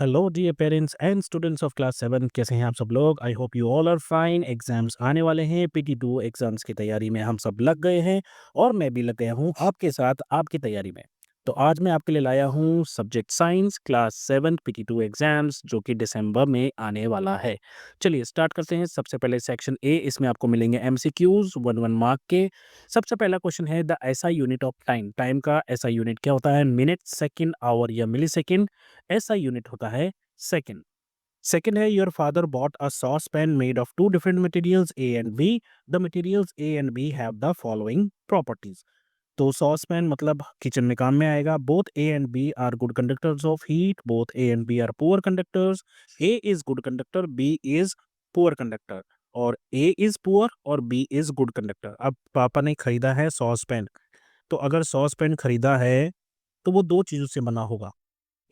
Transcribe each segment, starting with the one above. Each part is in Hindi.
Hello dear parents and students of class 7, कैसे हैं आप सब लोग। I hope you all are fine. Exams आने वाले हैं, PT2 एग्जाम्स की तैयारी में हम सब लग गए हैं और मैं भी लग गया हूं आपके साथ आपकी तैयारी में। तो आज मैं आपके लिए लाया हूं subject science class 7 PT2 exams जो कि दिसंबर में आने वाला है। चलिए स्टार्ट करते हैं। सबसे पहले सेक्शन ए, इसमें आपको मिलेंगे MCQs 1 मार्क के। सबसे पहला क्वेश्चन है द ऐसा यूनिट ऑफ टाइम। टाइम का ऐसा यूनिट क्या होता है? मिनट, सेकंड, आवर या मिली सेकंड। ऐसा यूनिट होता है सेकंड। सेकंड है your father bought a saucepan made of two different materials A and B. The materials A and B have the following properties. तो सॉस पैन मतलब किचन में काम में आएगा। Both A and B are good conductors of heat. Both A and B are poor conductors. A is good conductor, B is poor conductor. और ए इज पुअर और बी इज गुड कंडक्टर। अब पापा ने खरीदा है सॉस पैन। तो अगर सॉस पैन खरीदा है तो वो दो चीजों से बना होगा।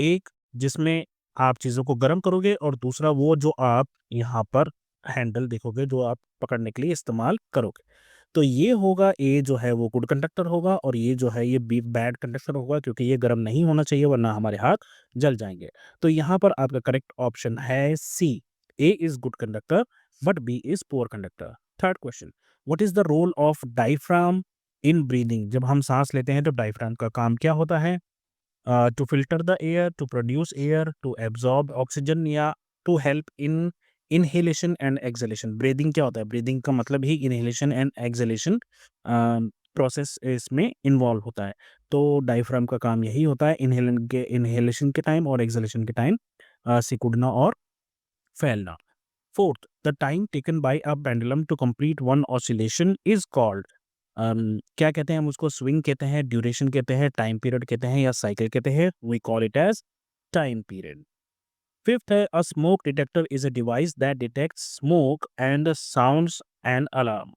एक जिसमें आप चीज़ों को गर्म करोगे और दूसरा वो जो आप यहाँ पर हैंडल देखोगे जो आप पकड़ने के लिए इस्तेमाल करोगे। तो ये होगा ए जो है वो गुड कंडक्टर होगा और ये जो है ये बी बैड कंडक्टर होगा क्योंकि ये गर्म नहीं होना चाहिए वरना हमारे हाथ जल जाएंगे। तो यहाँ पर आपका करेक्ट ऑप्शन है C. A is good conductor but B is poor conductor. Third question, what is the role of diaphragm in breathing. जब हम सांस लेते हैं तो डायफ्राम का काम क्या होता है? To filter the air, to produce air, to absorb oxygen या to help in inhalation and exhalation। Breathing क्या होता है? ब्रीदिंग का मतलब ही इनहेलेशन एंड एक्सहेलेशन प्रोसेस इसमें इन्वॉल्व होता है। तो डायफ्राम का काम यही होता है इनहेलेशन के टाइम और एक्सहेलेशन के टाइम सिकुड़ना और फैलना। Fourth, the time taken by a pendulum to complete one oscillation is called. क्या कहते हैं हम उसको? स्विंग कहते हैं, ड्यूरेशन कहते हैं, टाइम पीरियड कहते हैं या साइकिल कहते हैं। We call it as time period. Fifth है a smoke detector is a device that detects smoke and sounds an alarm.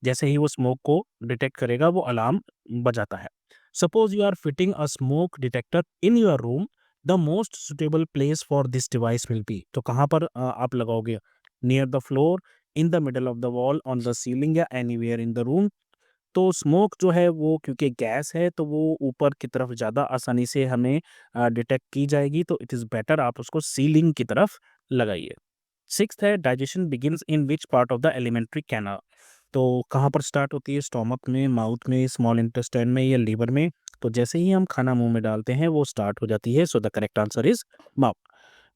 जैसे ही वो स्मोक को डिटेक्ट करेगा वो अलार्म बजाता है। Suppose you are fitting a smoke detector in your room, the most suitable place for this device will be. तो कहाँ पर आप लगाओगे? Near the floor, in the middle of the wall, on the ceiling या एनीवेयर इन द रूम। तो स्मोक जो है वो क्योंकि गैस है तो वो ऊपर की तरफ ज़्यादा आसानी से हमें डिटेक्ट की जाएगी, तो इट इज़ बेटर आप उसको सीलिंग की तरफ लगाइए। सिक्स्थ है digestion begins in which part of the alimentary canal. तो कहाँ पर स्टार्ट होती है? स्टोमक में, माउथ में, स्मॉल इंटेस्टाइन में या लीवर में। तो जैसे ही हम खाना मुंह में डालते हैं वो स्टार्ट हो जाती है। So the correct answer is mouth.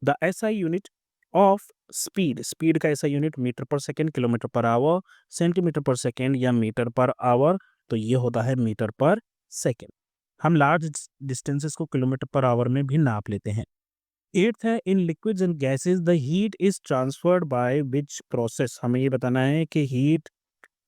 The SI unit of speed. Speed का ऐसा unit metre per second, kilometre per our, centimetre पर सेकेंड या मीटर पर आवर। तो ये होता है मीटर पर सेकेंड। हम लार्ज डिस्टेंसेस को किलोमीटर पर आवर में भी नाप लेते हैं। एट्थ है इन liquids and gases the heat is transferred by which process. हमें ये बताना है कि हीट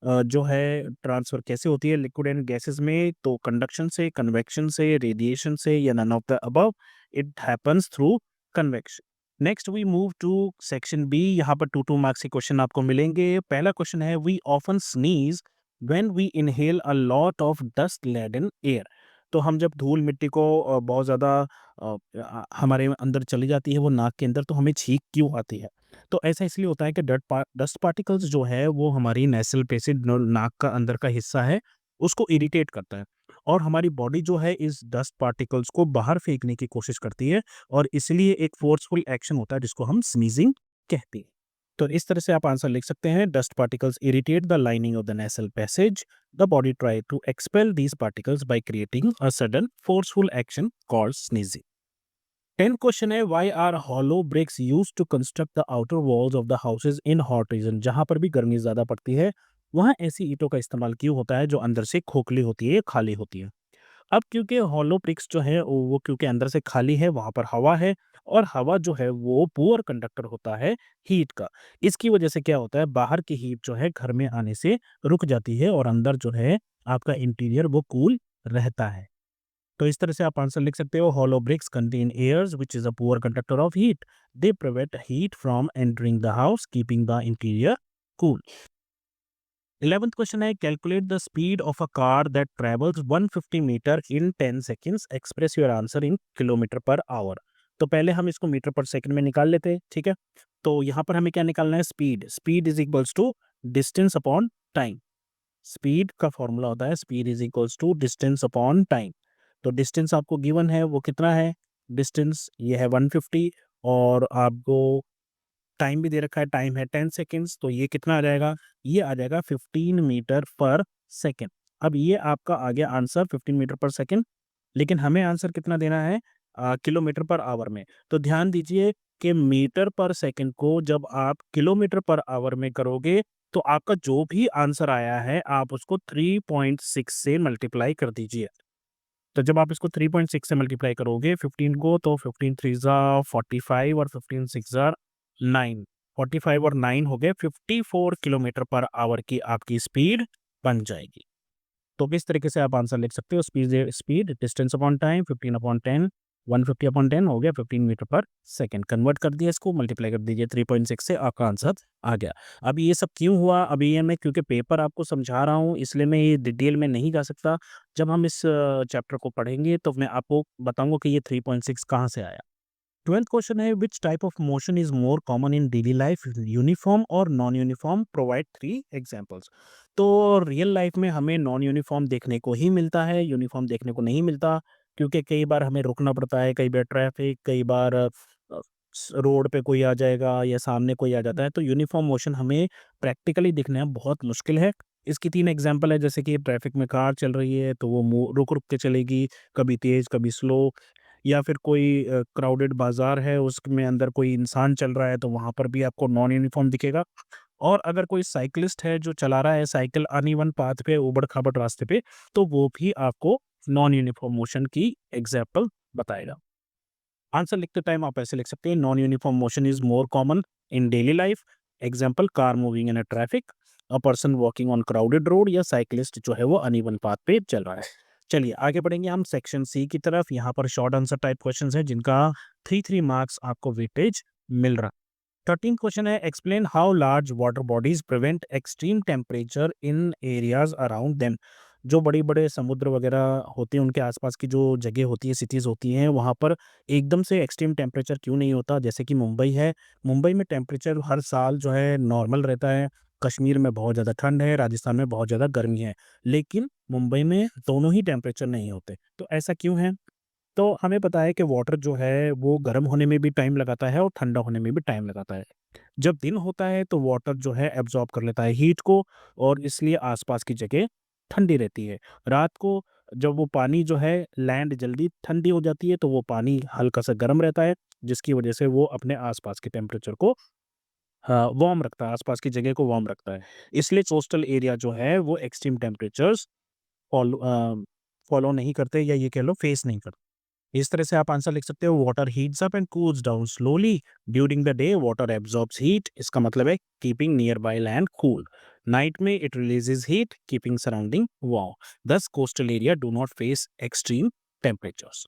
जो है ट्रांसफर कैसे होती है लिक्विड एंड गैसेस में। तो कंडक्शन से, कन्वेक्शन से, रेडिएशन से या none of the above. It happens through convection. Next we move to section B. यहाँ पर 2 मार्क्स के क्वेश्चन आपको मिलेंगे। पहला क्वेश्चन है we often sneeze when we inhale a lot of dust laden air. तो हम जब धूल मिट्टी को बहुत ज़्यादा हमारे अंदर चली जाती है वो नाक के अंदर, तो हमें छींक क्यों आती है? तो ऐसा इसलिए होता है कि डस्ट पार्टिकल्स जो है वो हमारी नेसल पेसिड नाक का अंदर का हिस्सा है उसको इरिटेट करता है और हमारी बॉडी जो है इस डस्ट पार्टिकल्स को बाहर फेंकने की कोशिश करती है और इसलिए एक फोर्सफुल एक्शन होता है जिसको हम स्नीजिंग कहते हैं। तो इस तरह से आप आंसर लिख सकते हैं। Dust particles irritate the lining of the nasal passage. The body try to expel these particles by creating a sudden forceful action called sneezing. 10th question है why are hollow bricks used to construct the outer walls of the houses in hot region. जहां पर भी गर्मी ज्यादा पड़ती है वहां ऐसी ईंटों का इस्तेमाल क्यों होता है जो अंदर से खोखली होती है, खाली होती है। अब क्योंकि हॉलो ब्रिक्स जो है वो क्योंकि अंदर से खाली है, वहां पर हवा है और हवा जो है वो पुअर कंडक्टर होता है हीट का। इसकी वजह से क्या होता है, बाहर की हीट जो है घर में आने से रुक जाती है और अंदर जो है आपका इंटीरियर वो कूल रहता है। तो इस तरह से आप आंसर लिख सकते हो। Hollow bricks contain airs which is a poor conductor of heat. They prevent heat from entering the house keeping the interior cool. 11th question है calculate the speed of a car that travels 150 metre in 10 seconds. Express your answer in kilometre per hour. तो पहले हम इसको मीटर पर सेकंड में निकाल लेते हैं, ठीक है। तो यहाँ पर हमें क्या निकालना है? Speed. Speed is equals to distance upon time. Speed का फॉर्मूला होता है speed is equals to distance upon time. तो डिस्टेंस आपको गिवन है वो कितना है? डिस्टेंस ये है 150 और आपको टाइम भी दे रखा है, टाइम है 10 सेकंड्स, तो ये कितना आ जाएगा? ये आ जाएगा 15 मीटर पर सेकंड। अब ये आपका आ गया आंसर 15 मीटर पर सेकंड, लेकिन हमें आंसर कितना देना है? किलोमीटर पर आवर में। तो ध्यान दीजिए कि मीटर पर सेकंड को जब आप किलोमीटर पर आवर में करोगे, तो आपका जो भी आंसर आया है, आप उसको 3.6 से मल्टीप्लाई कर दीजिए। तो जब आप इसको 3.6 से मल्टीप्लाई करोगे 15 को, तो 15 थ्री ज़ा 45 और 15 सिक्स ज़ा 9। 45 और 9 हो गए 54 किलोमीटर पर आवर की आपकी स्पीड बन जाएगी। तो किस तरीके से आप आंसर लिख सकते हो? Speed speed distance upon time 15 upon 10, 150 upon 10 हो गया 15 मीटर पर सेकंड। कन्वर्ट कर दिया, इसको मल्टीप्लाई कर दीजिए 3.6 से, आपका आंसर आ गया। अब ये सब क्यों हुआ? अभी ये मैं क्योंकि पेपर आपको समझा रहा हूँ, इसलिए मैं ये डिटेल में नहीं जा सकता। जब हम इस चैप्टर को पढ़ेंगे तो मैं आपको बताऊंगा कि ये 3.6 कहाँ से आया। 12th क्वेश्चन है, which type of motion is more common in daily life, uniform और नॉन यूनिफॉर्म, प्रोवाइड 3 एग्जांपल्स। तो रियल लाइफ में हमें नॉन यूनिफॉर्म देखने को ही मिलता है, यूनिफॉर्म देखने को नहीं मिलता, क्योंकि कई बार हमें रुकना पड़ता है, कई बार ट्रैफिक, कई बार रोड पे कोई आ जाएगा या सामने कोई आ जाता है, तो यूनिफॉर्म मोशन हमें प्रैक्टिकली दिखना बहुत मुश्किल है। इसकी 3 एग्जांपल है, जैसे कि ट्रैफिक में कार चल रही है तो वो रुक रुक के चलेगी, कभी तेज कभी स्लो, या फिर कोई क्राउडेड बाजार है उसमें अंदर कोई इंसान चल रहा है तो वहां पर भी आपको नॉन यूनिफॉर्म दिखेगा। और अगर कोई साइकिलिस्ट है जो चला रहा है साइकिल अनइवन पाथ पे, ऊबड़ खाबड़ रास्ते पे, तो वो भी आपको नॉन यूनिफॉर्म मोशन की एग्जाम्पल बताएगा। आंसर लिखते टाइम आप ऐसे लिख सकते हैं, non uniform motion is more common in daily life. Example, car moving in a traffic, a person walking on crowded road, या साइकिलिस्ट जो है वो अनइवन पाथ पे चल रहा है। चलिए आगे बढ़ेंगे हम सेक्शन सी की तरफ। यहाँ पर शॉर्ट आंसर टाइप क्वेश्चंस है जिनका 3 मार्क्स आपको वेटेज मिल रहा है। 13 क्वेश्चन है, explain how large water bodies prevent extreme temperature in areas around them. जो बड़ी बड़े समुद्र वगैरह होते हैं उनके आसपास की जो जगह होती है, सिटीज़ होती हैं, वहाँ पर एकदम से एक्सट्रीम टेम्परेचर क्यों नहीं होता? जैसे कि मुंबई है, मुंबई में टेम्परेचर हर साल जो है नॉर्मल रहता है। कश्मीर में बहुत ज़्यादा ठंड है, राजस्थान में बहुत ज़्यादा गर्मी है, लेकिन मुंबई में दोनों ही टेम्परेचर नहीं होते। तो ऐसा क्यों है? तो हमें पता है कि वाटर जो है वो गर्म होने में भी टाइम लगाता है और ठंडा होने में भी टाइम लगाता है। जब दिन होता है तो वाटर जो है एब्जॉर्ब कर लेता है हीट को, और इसलिए आसपास की जगह ठंडी रहती है। रात को जब वो पानी जो है, लैंड जल्दी ठंडी हो जाती है, तो वो पानी हल्का सा गर्म रहता है, जिसकी वजह से वो अपने आसपास के टेम्परेचर को वार्म रखता है, आसपास की जगह को वार्म रखता है। इसलिए कोस्टल एरिया जो है वो एक्सट्रीम टेम्परेचर्स फॉलो फॉलो नहीं करते, या ये कह लो फेस नहीं करते। इस तरह से आप आंसर लिख सकते हो, water heats up and cools down slowly during the day, water absorbs heat, इसका मतलब है keeping nearby land cool. Night में it releases heat keeping surrounding warm, thus coastal area do not face extreme temperatures.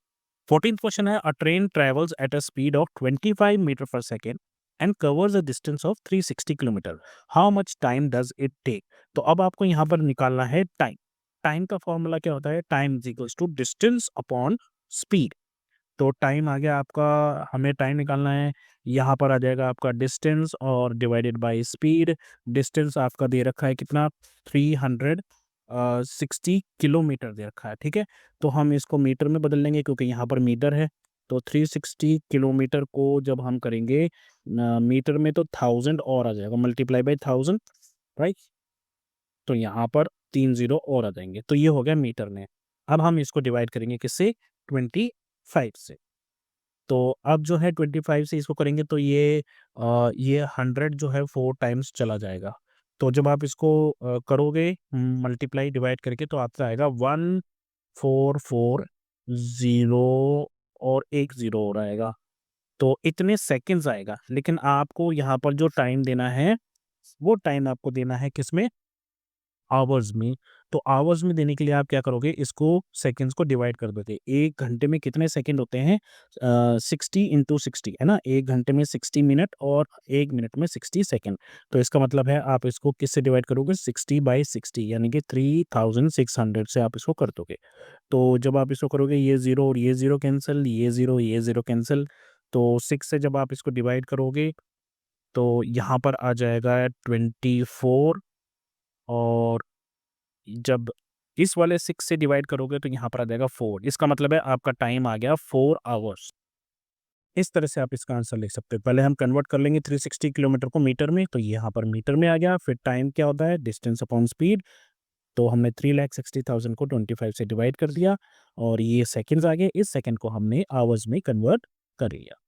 14th question है, a train travels at a speed of 25 metre per second and covers a distance of 360 kilometre, how much time does it take? तो अब आपको यहाँ पर निकालना है टाइम। टाइम का फॉर्मूला क्या होता है? Time is equals to distance upon speed. तो टाइम आ गया आपका, हमें टाइम निकालना है, यहाँ पर आ जाएगा आपका डिस्टेंस और डिवाइडेड बाय स्पीड। डिस्टेंस आपका दे रखा है कितना? 360 किलोमीटर दे रखा है, ठीक है। तो हम इसको मीटर में बदल लेंगे क्योंकि यहाँ पर मीटर है। तो 360 किलोमीटर को जब हम करेंगे मीटर में, तो 1000 और आ जाएगा, मल्टीप्लाई बाय 1000, राइट। तो यहाँ पर 3 जीरो और आ जाएंगे, तो ये हो गया मीटर में। अब हम इसको डिवाइड करेंगे किससे? 25 से। तो अब जो है 25 से इसको करेंगे तो ये 100 जो है 4 टाइम्स चला जाएगा। तो जब आप इसको करोगे मल्टीप्लाई डिवाइड करके, तो आपका आएगा 1440 और 1 ज़ीरो और आएगा। तो इतने सेकंड्स आएगा, लेकिन आपको यहाँ पर जो टाइम देना है, वो टाइम आपको देना है किसमें? आवर्स में। तो आवर्स में देने के लिए आप क्या करोगे? इसको सेकंड्स को डिवाइड कर दोगे। 1 घंटे में कितने सेकंड होते हैं? 60 इंटू 60 है ना? 1 घंटे में 60 मिनट और 1 मिनट में 60 सेकंड। तो इसका मतलब है आप इसको किससे डिवाइड करोगे? 60/60, यानी कि 3600 से आप इसको कर दोगे। तो जब आप इसको करोगे, ये 0 और ये 0 कैंसल, ये 0 कैंसल। तो 6 से जब आप इसको डिवाइड करोगे, तो यहाँ पर आ जाएगा 24, और जब इस वाले 6 से डिवाइड करोगे तो यहाँ पर आ जाएगा 4। इसका मतलब है आपका टाइम आ गया 4 आवर्स। इस तरह से आप इसका आंसर लिख सकते हो। पहले हम कन्वर्ट कर लेंगे 360 किलोमीटर को मीटर में, तो यहाँ पर मीटर में आ गया। फिर टाइम क्या होता है, डिस्टेंस अपॉन स्पीड, तो हमने 3,60,000 को 25 से डिवाइड कर दिया और ये सेकंड्स आ गए। इस सेकंड को हमने आवर्स में कन्वर्ट कर लिया।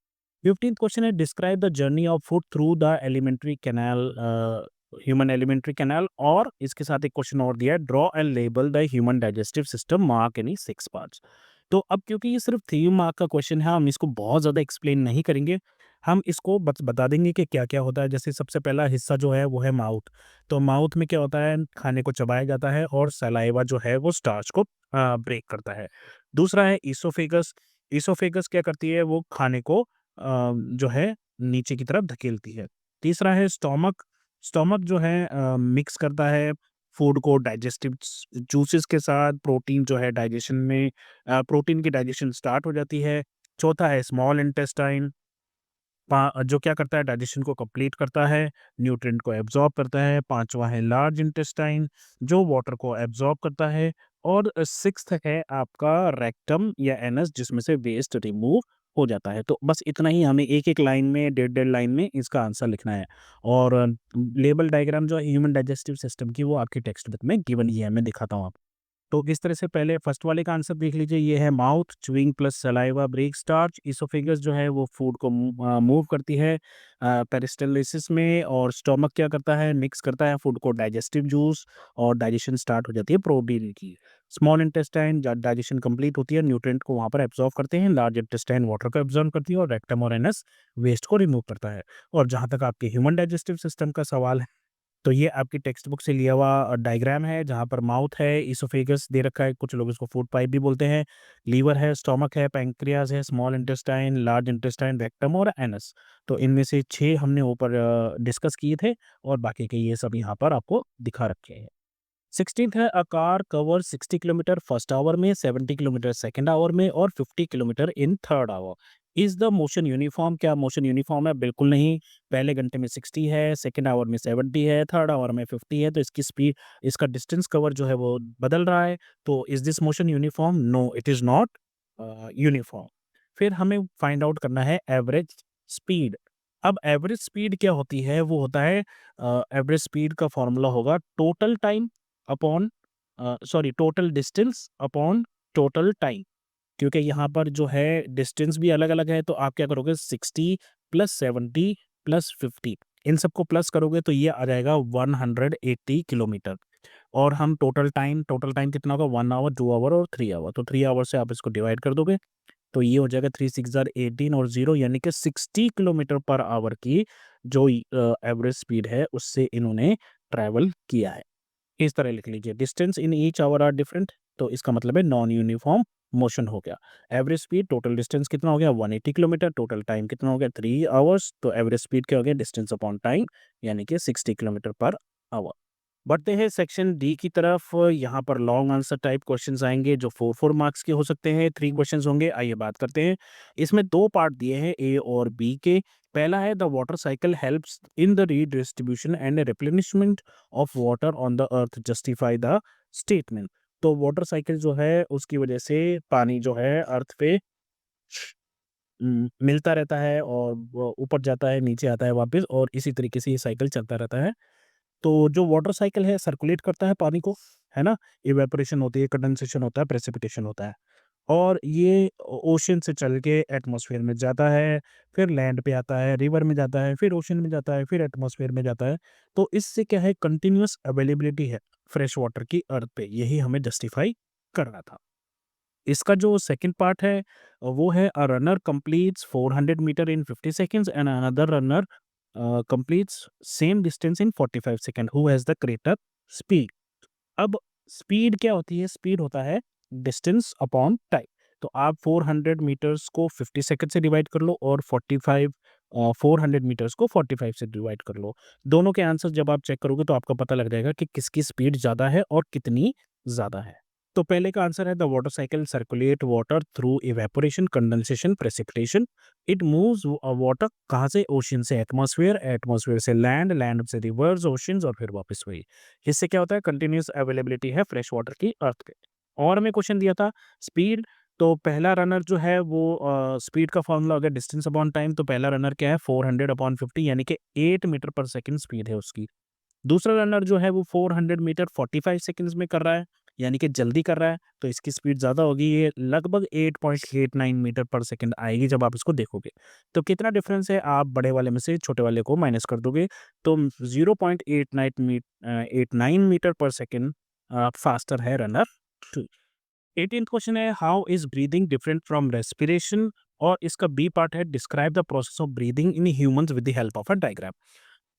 15th क्वेश्चन है, describe the journey of food through the alimentary canal, human alimentary canal, और इसके साथ एक क्वेश्चन और दिया है, draw and label the human digestive system, mark any 6 parts. तो अब क्योंकि ये सिर्फ 3 मार्क का क्वेश्चन है, हम इसको बहुत ज़्यादा एक्सप्लेन नहीं करेंगे। हम इसको बस बता देंगे कि क्या-क्या होता है। जैसे सबसे पहला हिस्सा जो है वो है माउथ। तो माउथ में क्या होता है, खाने को चबाया जाता है और सलाइवा जो है वो स्टार्च को ब्रेक करता है। दूसरा है ईसोफेगस। ईसोफेगस क्या करती है, वो खाने को जो है नीचे की तरफ धकेलती है। तीसरा है स्टोमक। स्टोमक जो है मिक्स करता है फूड को डाइजेस्टिव जूसेस के साथ, प्रोटीन जो है डाइजेशन में, प्रोटीन की डाइजेशन स्टार्ट हो जाती है। चौथा है स्मॉल इंटेस्टाइन, जो क्या करता है, डाइजेशन को कंप्लीट करता है, न्यूट्रिएंट को एब्जॉर्ब करता है। पांचवा है लार्ज इंटेस्टाइन, जो वाटर को एब्जॉर्ब करता है। और सिक्स्थ है आपका रेक्टम या एनस, जिसमें से वेस्ट रिमूव हो जाता है। तो बस इतना ही हमें एक एक लाइन में, डेढ़ डेढ़ लाइन में इसका आंसर लिखना है। और लेबल डायग्राम जो है ह्यूमन डाइजेस्टिव सिस्टम की, वो आपकी टेक्स्ट बुक में गिवन ही है, मैं दिखाता हूँ आपको। तो इस तरह से पहले फर्स्ट वाले का आंसर देख लीजिए, ये है mouth, chewing plus saliva break starch. Oesophagus जो है वो फूड को मूव करती है पेरिस्टालसिस में। और स्टोमक क्या करता है, मिक्स करता है फूड को डाइजेस्टिव जूस, और डाइजेशन स्टार्ट हो जाती है प्रोटीन की। स्मॉल इंटेस्टाइन डाइजेशन कंप्लीट होती है, न्यूट्रिएंट को वहाँ पर एब्जॉर्ब करते हैं। लार्ज इंटेस्टाइन वाटर को एब्जॉर्ब करती है और रेक्टम और एनस वेस्ट को रिमूव करता है। और जहाँ तक आपके ह्यूमन डाइजेस्टिव सिस्टम का सवाल है, तो ये आपकी टेक्स्ट बुक से लिया हुआ डायग्राम है, जहाँ पर माउथ है, इसोफेगस दे रखा है, कुछ लोग इसको फूड पाइप भी बोलते हैं, लीवर है, स्टोमक है, पैंक्रियाज है, small intestine, large intestine, rectum और एनस। तो इनमें से 6 हमने ऊपर डिस्कस किए थे, और बाकी के ये सब यहाँ पर आपको दिखा रखे हैं। 16th है, a car cover 60 kilometre first hour में, 70 किलोमीटर सेकंड आवर में और 50 kilometre in third hour. Is the motion uniform? क्या मोशन यूनिफॉर्म है? बिल्कुल नहीं। पहले घंटे में 60 है, सेकंड आवर में 70 है, थर्ड आवर में 50 है, तो इसकी स्पीड, इसका डिस्टेंस कवर जो है वो बदल रहा है। तो is this motion uniform? No, it is not uniform. फिर हमें फाइंड आउट करना है एवरेज स्पीड। अब एवरेज स्पीड क्या होती है, वो होता है, एवरेज स्पीड का फॉर्मूला होगा total time upon, sorry, total distance upon total time. क्योंकि यहाँ पर जो है डिस्टेंस भी अलग-अलग है, तो आप क्या करोगे, 60 प्लस 70 प्लस 50, इन सबको प्लस करोगे तो ये आ जाएगा 180 किलोमीटर। और हम टोटल टाइम कितना होगा, 1 आवर, 2 आवर और 3 आवर। तो 3 आवर से आप इसको डिवाइड कर दोगे, तो ये हो जाएगा 3 6 ज़ार 18 और 0, यानी कि 60 किलोमीटर पर आवर की जो एवरेज स्पीड है, उससे इन्होंने ट्रैवल किया है। इस तरह लिख लीजिए, distance in each hour are different, तो इसका मतलब है नॉन यूनिफॉर्म मोशन हो गया। एवरेज स्पीड, टोटल डिस्टेंस कितना हो गया, 180 किलोमीटर, टोटल टाइम कितना हो गया, 3 आवर्स, तो एवरेज स्पीड क्या हो गया, डिस्टेंस अपॉन टाइम, यानी कि 60 किलोमीटर पर आवर। बढ़ते हैं सेक्शन डी की तरफ। यहाँ पर लॉन्ग आंसर टाइप क्वेश्चंस आएंगे, जो 4 मार्क्स के हो सकते हैं। 3 क्वेश्चंस होंगे, आइए बात करते हैं। इसमें 2 पार्ट दिए हैं, ए और बी के। पहला है, the water cycle helps in the redistribution and replenishment of water on the earth, justify the statement. तो वाटर साइकिल जो है, उसकी वजह से पानी जो है अर्थ पे मिलता रहता है, और वो ऊपर जाता है, नीचे आता है वापस, और इसी तरीके से ये साइकिल चलता रहता है। तो जो वाटर साइकिल है, सर्कुलेट करता है पानी को, है ना? इवेपोरेशन होती है, कंडेंसेशन होता है, प्रेसिपिटेशन होता है। और ये ओशन से चल के एटमॉस्फेयर में जाता है, फिर लैंड पे आता है, रिवर में जाता है, फिर ओशन में जाता है, फिर एटमॉस्फेयर में जाता है। तो इससे क्या है, कंटिन्यूअस अवेलेबिलिटी है फ्रेश वाटर की अर्थ पे, यही हमें जस्टिफाई करना था। इसका जो सेकंड पार्ट है, वो है, a runner completes 400 metre in 50 seconds and another runner completes same distance in 45 second, who has the greater speed. अब स्पीड क्या होती है, स्पीड होता है डिस्टेंस अपॉन टाइम। तो आप 400 मीटर्स को 50 सेकंड से डिवाइड कर लो, और 400 मीटर्स को 45 से डिवाइड कर लो। दोनों के आंसर जब आप चेक करोगे, तो आपको पता लग जाएगा कि किसकी स्पीड ज़्यादा है और कितनी ज़्यादा है। तो पहले का आंसर है, the water cycle circulate water through evaporation, condensation, precipitation. It moves water कहाँ से, ओशन से एटमॉस्फेयर, एटमॉस्फेयर से लैंड, लैंड से रिवर्स, ओशंस, और फिर वापस वही। इससे क्या होता है, कंटिन्यूअस अवेलेबिलिटी है फ्रेश वाटर की अर्थ पे। और हमें क्वेश्चन दिया था, स्पीड तो पहला रनर जो है वो स्पीड का फॉर्मूला हो गया डिस्टेंस अपॉन टाइम, तो पहला रनर क्या है 400 अपॉन 50 यानी कि 8 मीटर पर सेकंड स्पीड है उसकी। दूसरा रनर जो है वो 400 मीटर 45 सेकंड्स में कर रहा है, यानी कि जल्दी कर रहा है, तो इसकी स्पीड ज़्यादा होगी, ये लगभग 8.89 मीटर पर सेकंड आएगी जब आप इसको देखोगे। तो कितना डिफरेंस है, आप बड़े वाले में से छोटे वाले को माइनस कर दोगे, तो 0.89 मीटर पर सेकंड फास्टर है रनर 2। 18th क्वेश्चन है how is breathing different from respiration, और इसका बी पार्ट है describe the process of breathing in humans with the help of a diagram.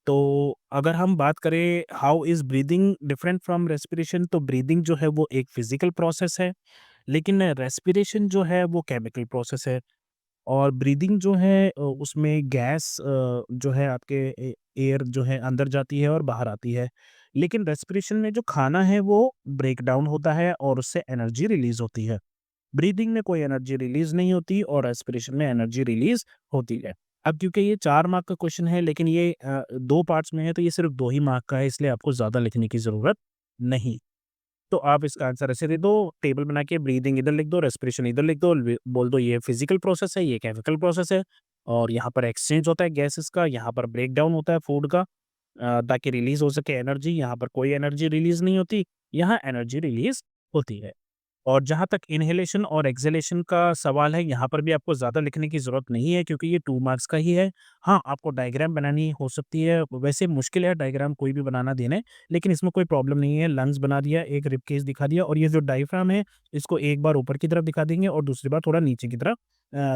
तो अगर हम बात करें how is breathing different from respiration, तो ब्रीदिंग जो है वो एक फिजिकल प्रोसेस है, लेकिन रेस्पिरेशन जो है वो केमिकल प्रोसेस है। और ब्रीदिंग जो है उसमें गैस जो है आपके एयर जो है अंदर जाती है और बाहर आती है, लेकिन रेस्पिरेशन में जो खाना है वो ब्रेक डाउन होता है और उससे एनर्जी रिलीज होती है। ब्रीदिंग में कोई एनर्जी रिलीज नहीं होती और रेस्पिरेशन में एनर्जी रिलीज होती है। अब क्योंकि ये 4 मार्क का क्वेश्चन है, लेकिन ये 2 पार्ट्स में है, तो ये सिर्फ 2 ही मार्क का है, इसलिए आपको ज़्यादा लिखने की ज़रूरत नहीं। तो आप इसका आंसर ऐसे दे दो, टेबल बना के ब्रीदिंग इधर लिख दो, रेस्पिरेशन इधर लिख दो, बोल दो ये फिजिकल प्रोसेस है, ये केमिकल प्रोसेस है, और यहाँ पर एक्सचेंज होता है गैसेस का, यहाँ पर ब्रेक डाउन होता है फूड का, ताकि रिलीज हो सके एनर्जी। यहाँ पर कोई एनर्जी रिलीज नहीं होती, यहाँ एनर्जी रिलीज होती है। और जहाँ तक इन्हेलेशन और एक्सहेलेशन का सवाल है, यहाँ पर भी आपको ज़्यादा लिखने की ज़रूरत नहीं है, क्योंकि ये 2 मार्क्स का ही है। हाँ, आपको डायग्राम बनानी हो सकती है, वैसे मुश्किल है डायग्राम कोई भी बनाना देने, लेकिन इसमें कोई प्रॉब्लम नहीं है। लंग्स बना दिया, एक रिब केस दिखा दिया, और ये जो डायफ्राम है, इसको एक बार ऊपर की तरफ दिखा देंगे और दूसरी बार थोड़ा नीचे की तरफ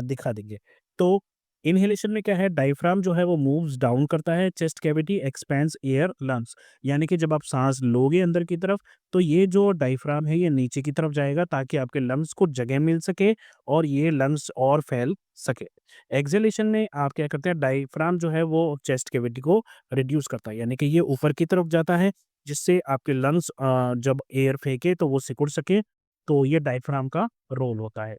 दिखा देंगे। तो इन्हेलेशन में क्या है, डायफ्राम जो है वो मूव्स डाउन करता है, chest cavity expends air lungs, यानी कि जब आप सांस लोगे अंदर की तरफ, तो ये जो डायफ्राम है ये नीचे की तरफ जाएगा, ताकि आपके लंग्स को जगह मिल सके और ये लंग्स और फैल सके। एक्सहेलेशन में आप क्या करते हैं, डायफ्राम जो है वो चेस्ट कैविटी को रिड्यूस करता है, यानी कि ये ऊपर की तरफ जाता है, जिससे आपके लंग्स जब एयर फेंके तो वो सिकुड़ सके, तो ये डायफ्राम का रोल होता है।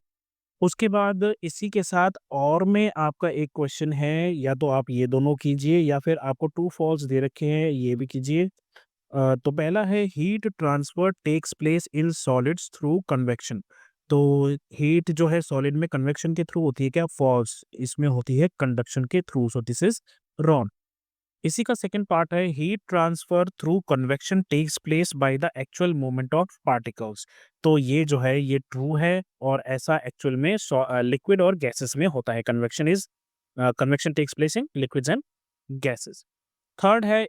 उसके बाद इसी के साथ और में आपका एक क्वेश्चन है, या तो आप ये दोनों कीजिए या फिर आपको ट्रू फॉल्स दे रखे हैं, ये भी कीजिए। तो पहला है heat transfer takes place in solids through convection. तो हीट जो है सॉलिड में कन्वेक्शन के थ्रू होती है क्या? फॉल्स, इसमें होती है कंडक्शन के थ्रू, सो दिस इज रॉन्ग। इसी का सेकंड पार्ट है heat transfer through convection takes place by the actual movement of particles. तो ये जो है ये ट्रू है, और ऐसा एक्चुअल में लिक्विड और गैसेस में होता है। Convection takes place in liquids and gases. Third है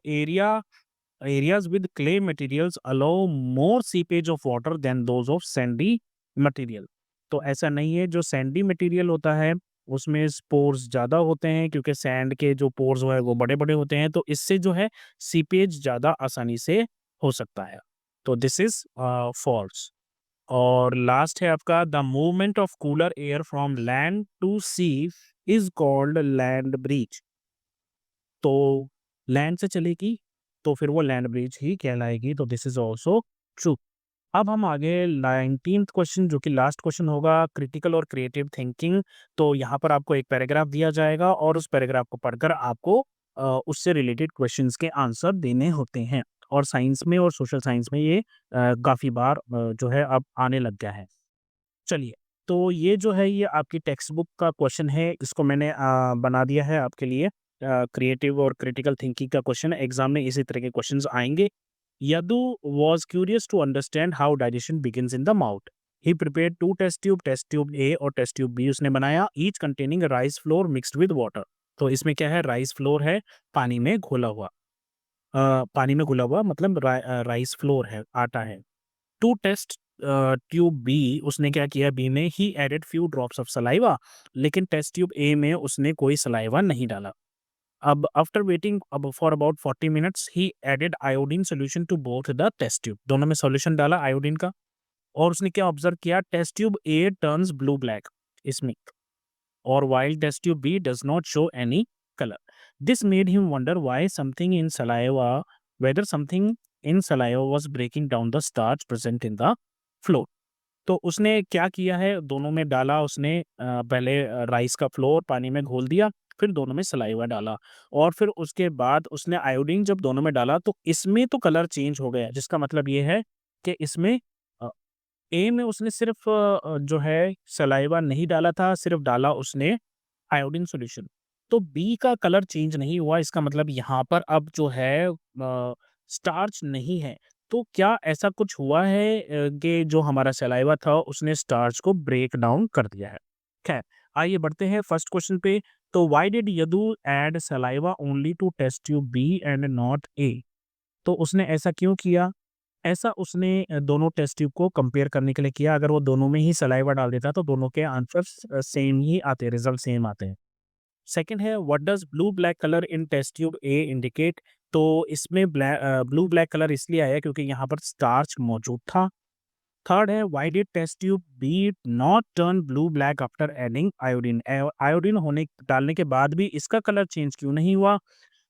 areas with clay materials allow more seepage of water than those of sandy material। तो ऐसा नहीं है, जो सैंडी मटेरियल होता है उसमें स्पोर्स ज़्यादा होते हैं, क्योंकि सैंड के जो पोर्स है वो बड़े-बड़े होते हैं, तो इससे जो है सीपेज ज़्यादा आसानी से हो सकता है। तो दिस इज़ फॉल्स। और लास्ट है आपका the movement of cooler air from land to sea is called land breeze. तो लैंड से चलेगी तो फिर वो लैंड ब्रिज ही कहलाएगी, तो दिस इज ऑल्सो ट्रू। अब हम आगे 19th क्वेश्चन, जो कि लास्ट क्वेश्चन होगा, क्रिटिकल और क्रिएटिव थिंकिंग। तो यहाँ पर आपको एक पैराग्राफ दिया जाएगा और उस पैराग्राफ को पढ़कर आपको उससे रिलेटेड क्वेश्चंस के आंसर देने होते हैं, और साइंस में और सोशल साइंस में ये काफ़ी बार जो है अब आने लग गया है। चलिए, तो ये जो है ये आपकी टेक्स्ट बुक का क्वेश्चन है, इसको मैंने बना दिया है आपके लिए। क्रिएटिव और क्रिटिकल थिंकिंग का क्वेश्चन है, एग्जाम में इसी तरह के क्वेश्चंस आएंगे। Yadu was curious to understand how digestion begins in the mouth. He prepared two test tube A और test tube B उसने बनाया, each containing rice flour mixed with water। तो इसमें क्या है, राइस फ्लोर है, पानी में घोला हुआ। पानी में घुला हुआ मतलब राइस फ्लोर है, आटा है। टू टेस्ट ट्यूब बी, उसने क्या किया बी में, he added few drops of saliva, लेकिन टेस्ट ट्यूब ए में उसने कोई सलाइवा नहीं डाला। अब आफ्टर वेटिंग अब for about 40 minutes he added iodine solution to both the test tube, दोनों में सॉल्यूशन डाला आयोडीन का। और उसने क्या ऑब्जर्व किया, test tube A turns blue black इसमें, or while test tube B does not show any color. This made him wonder why something in saliva, whether something in saliva was breaking down the starch present in the flour। तो उसने क्या किया है, दोनों में डाला उसने, पहले राइस का फ्लोर पानी में घोल दिया, फिर दोनों में सलाइवा डाला, और फिर उसके बाद उसने आयोडीन जब दोनों में डाला तो इसमें तो कलर चेंज हो गया, जिसका मतलब ये है कि इसमें ए में उसने सिर्फ़ जो है सलाइवा नहीं डाला था, सिर्फ़ डाला उसने आयोडीन सॉल्यूशन। तो बी का कलर चेंज नहीं हुआ, इसका मतलब यहाँ पर अब जो है स्टार्च नहीं है। तो क्या ऐसा कुछ हुआ है कि जो हमारा सलाइवा था उसने स्टार्च को ब्रेक डाउन कर दिया है? खैर, आइए बढ़ते हैं फर्स्ट क्वेश्चन पे। तो why did Yadu add saliva only to test tube B and not A? तो उसने ऐसा क्यों किया? ऐसा उसने दोनों टेस्ट ट्यूब को कंपेयर करने के लिए किया। अगर वो दोनों में ही सलाइवा डाल देता तो दोनों के आंसर्स सेम ही आते, रिजल्ट सेम आते हैं। सेकंड है what does blue black colour in test tube A indicate? तो इसमें ब्लू ब्लैक कलर इसलिए आया क्योंकि यहाँ पर स्टार्च मौजूद था। थर्ड है why did test tube B not turn blue black after adding iodine? Iodine होने डालने के बाद भी इसका कलर चेंज क्यों नहीं हुआ?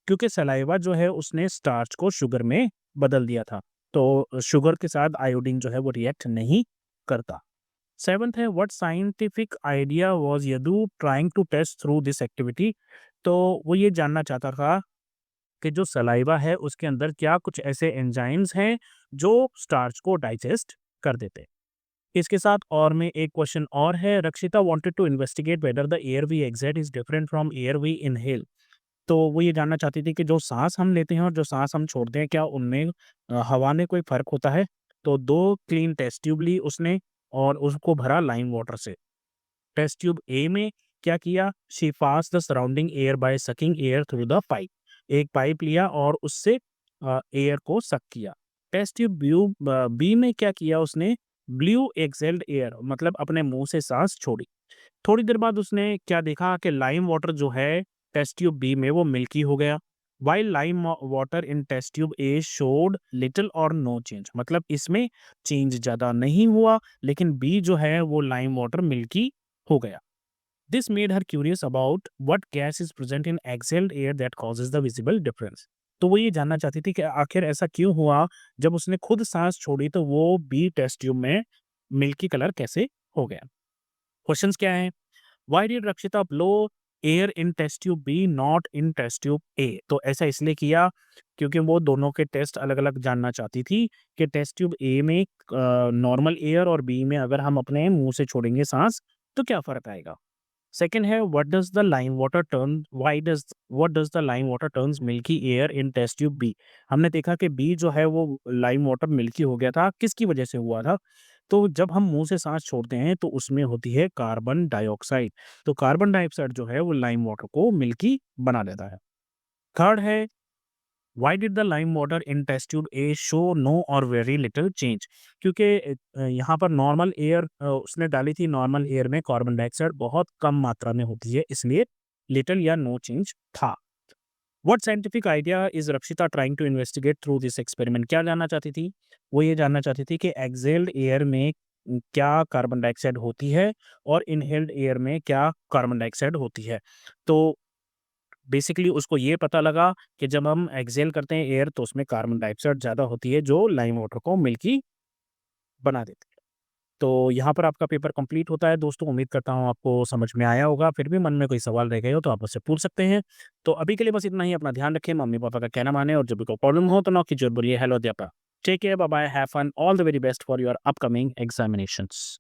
क्योंकि सलाइवा जो है उसने स्टार्च को शुगर में बदल दिया था। तो शुगर के साथ आयोडीन जो है वो रिएक्ट नहीं करता। सेवंथ है what scientific idea was Yadu trying to test through this activity? तो वो ये जानना चाहता था कि जो सलाइवा है उसके अंदर क्या कुछ ऐसे एंजाइम्स हैं जो स्टार्च को डाइजेस्ट कर देते हैं। इसके साथ और में एक क्वेश्चन और है, Rakshita wanted to investigate whether the air we exhale is different from air we inhale. तो वो ये जानना चाहती थी कि जो साँस हम लेते हैं और जो साँस हम छोड़ते हैं, क्या उनमें हवा में कोई फ़र्क होता है? तो 2 क्लीन टेस्ट ट्यूब ली उसने और उसको भरा लाइम वाटर से। टेस्ट ट्यूब ए में क्या किया? She passed the surrounding air by sucking air through the pipe. एक पाइप लिया और उससे एयर को सक किया। टेस्ट ट्यूब बी में क्या किया उसने? ब्लू एक्सहेल्ड एयर, मतलब अपने मुँह से साँस छोड़ी। थोड़ी देर बाद उसने क्या देखा कि लाइम वाटर जो है टेस्ट ट्यूब बी में वो मिल्की हो गया। While lime water in test tube A showed little और नो चेंज, मतलब इसमें चेंज ज़्यादा नहीं हुआ, लेकिन बी जो है वो लाइम वाटर मिल्की हो गया। This made her curious about what gas is present in exhaled air that causes the visible difference. तो वो ये जानना चाहती थी कि आखिर ऐसा क्यों हुआ, जब उसने खुद सांस छोड़ी तो वो बी टेस्ट ट्यूब में मिल्की कलर कैसे हो गया। क्वेश्चंस क्या है? Why did Rakshita blow air in test tube B not in test tube A? तो ऐसा इसलिए किया क्योंकि वो दोनों के टेस्ट अलग-अलग जानना चाहती थी कि टेस्ट ट्यूब ए में नॉर्मल एयर और बी में अगर हम अपने मुँह से छोड़ेंगे साँस तो क्या फ़र्क आएगा? सेकंड है what does the lime water turn why does what does the lime water turns milky air in test tube B? हमने देखा कि बी जो है वो लाइम वाटर मिल्की हो गया था, किसकी वजह से हुआ था? तो जब हम मुँह से साँस छोड़ते हैं तो उसमें होती है कार्बन डाइऑक्साइड। तो कार्बन डाइऑक्साइड जो है वो लाइम वाटर को मिल्की बना देता है। थर्ड है why did the lime water in test tube A show no और वेरी लिटिल चेंज? क्योंकि यहाँ पर नॉर्मल एयर उसने डाली थी, नॉर्मल एयर में कार्बन डाइऑक्साइड बहुत कम मात्रा में होती है, इसलिए लिटिल या नो चेंज था। What scientific idea is Rakshita trying to investigate through this experiment? क्या जानना चाहती थी? वो ये जानना चाहती थी कि एक्सहेल्ड एयर में क्या कार्बन डाइऑक्साइड होती है और इनहेल्ड एयर में क्या कार्बन डाइऑक्साइड होती है। तो बेसिकली उसको ये पता लगा कि जब हम एक्सहेल करते हैं एयर तो उसमें कार्बन डाइऑक्साइड ज़्यादा होती है जो लाइम वाटर को मिल्की बना देती है। तो यहाँ पर आपका पेपर कंप्लीट होता है दोस्तों। उम्मीद करता हूँ आपको समझ में आया होगा। फिर भी मन में कोई सवाल रह गए हो तो आप मुझसे पूछ सकते हैं। तो अभी के लिए बस इतना ही। अपना ध्यान रखें, मम्मी-पापा का कहना मानें और जब भी कोई प्रॉब्लम हो तो नॉक कीजिए और बोलिए हेलो अध्यापक। Take care, bye bye, have fun, all the very best for your upcoming examinations.